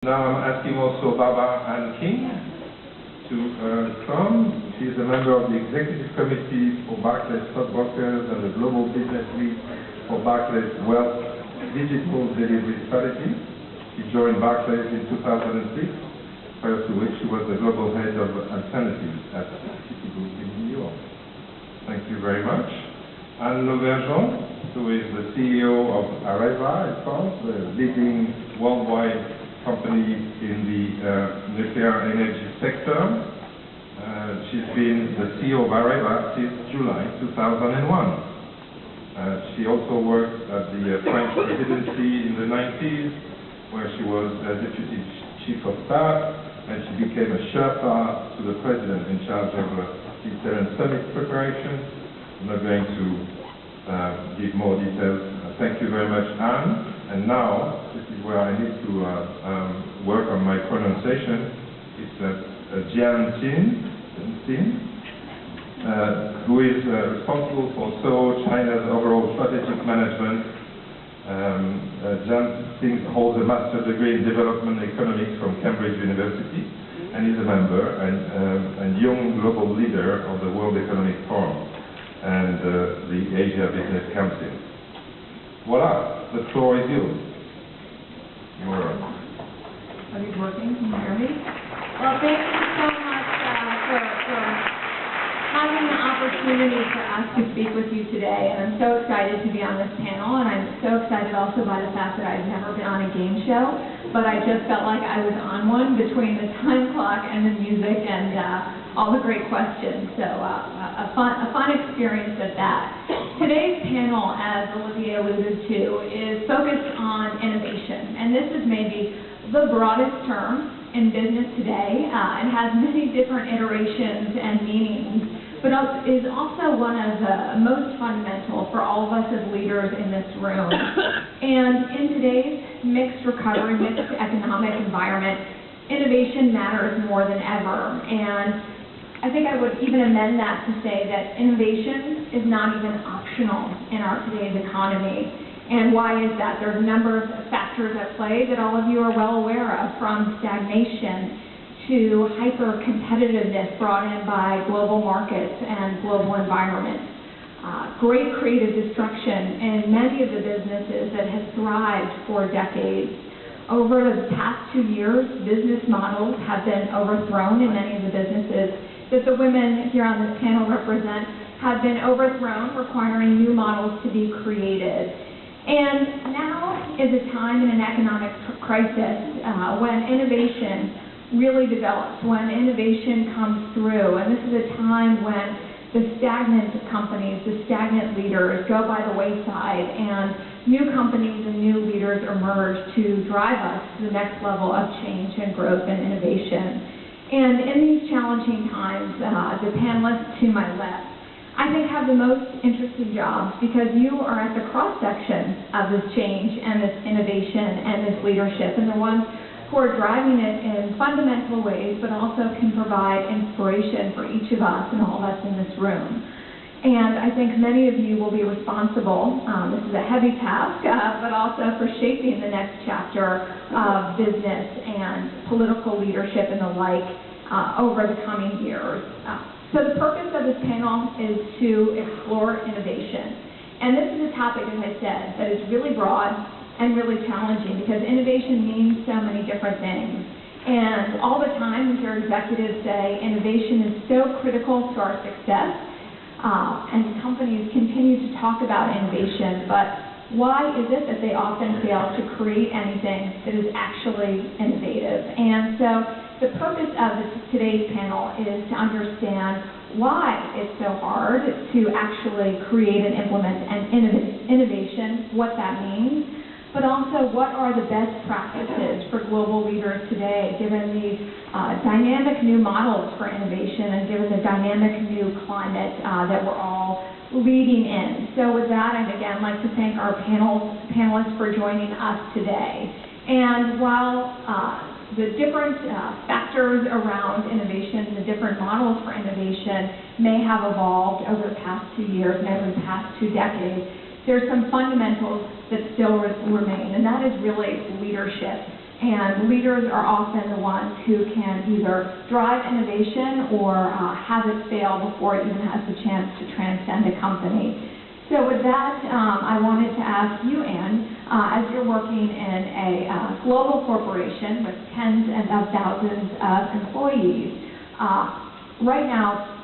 Now I'm asking also Barbara Ann King to come. She is a member of the Executive Committee for Barclays Stockbrokers and the Global Business Lead for Barclays Wealth Digital Delivery Strategy. She joined Barclays in 2006, prior to which she was the Global Head of Alternatives at Citigroup in New York. Thank you very much. Anne Lauvergeon, who is the CEO of Areva, it's called, the leading worldwide company in the nuclear energy sector. She's been the CEO of Areva since July 2001. She also worked at the French presidency in the 90s, where she was Deputy Chief of Staff, and she became a Sherpa to the President in charge of G7 Summit preparation. I'm not going to give more details. Thank you very much, Anne. And now, this is where I need to work on my pronunciation. It's Jian Xin, who is responsible for Seoul, China's overall strategic management. Jian Xin holds a master's degree in development economics from Cambridge University and is a member and young global leader of the World Economic Forum and the Asia Business Council. Voila, the floor is yours. Moira. Are these working? Can you hear me? Well, thank you so much for having the opportunity for us to speak with you today. And I'm so excited to be on this panel, and I'm so excited also by the fact that I've never been on a game show, but I just felt like I was on one between the time clock and the music and all the great questions. So a fun experience at that. Today's panel, as Olivier alluded to, is focused on innovation. And this is maybe the broadest term in business today and has many different iterations and meanings, but is also one of the most fundamental for all of us as leaders in this room. And in today's mixed recovery, mixed economic environment, innovation matters more than ever. And I think I would even amend that to say that innovation is not even optional in our today's economy. And why is that? There's a number of factors at play that all of you are well aware of, from stagnation to hyper-competitiveness brought in by global markets and global environments. Great creative destruction in many of the businesses that have thrived for decades. Over the past 2 years, business models have been overthrown in many of the businesses that the women here on this panel represent have been overthrown, requiring new models to be created. And now is a time in an economic crisis when innovation really develops, when innovation comes through. And this is a time when the stagnant companies, the stagnant leaders go by the wayside, and new companies and new leaders emerge to drive us to the next level of change and growth and innovation. And in these challenging times, the panelists to my left, I think, have the most interesting jobs because you are at the cross-section of this change and this innovation and this leadership, and the ones who are driving it in fundamental ways, but also can provide inspiration for each of us and all of us in this room. And I think many of you will be responsible, this is a heavy task, but also for shaping the next chapter of business and political leadership and the like over the coming years. So the purpose of this panel is to explore innovation. And this is a topic, as I said, that is really broad and really challenging because innovation means so many different things. And all the time we hear executives say innovation is so critical to our success. And companies continue to talk about innovation, but why is it that they often fail to create anything that is actually innovative? And so the purpose of today's panel is to understand why it's so hard to actually create and implement an innovation, what that means, but also what are the best practices for global leaders today, given the dynamic new models for innovation and given the dynamic new climate that we're all leading in. So with that, I'd again like to thank our panelists for joining us today. And while the different factors around innovation, the different models for innovation may have evolved over the past 2 years and over the past 2 decades, there's some fundamentals that still remain, and that is really leadership. And leaders are often the ones who can either drive innovation or have it fail before it even has the chance to transcend a company. So with that, I wanted to ask you, Anne, as you're working in a global corporation with tens of thousands of employees, right now,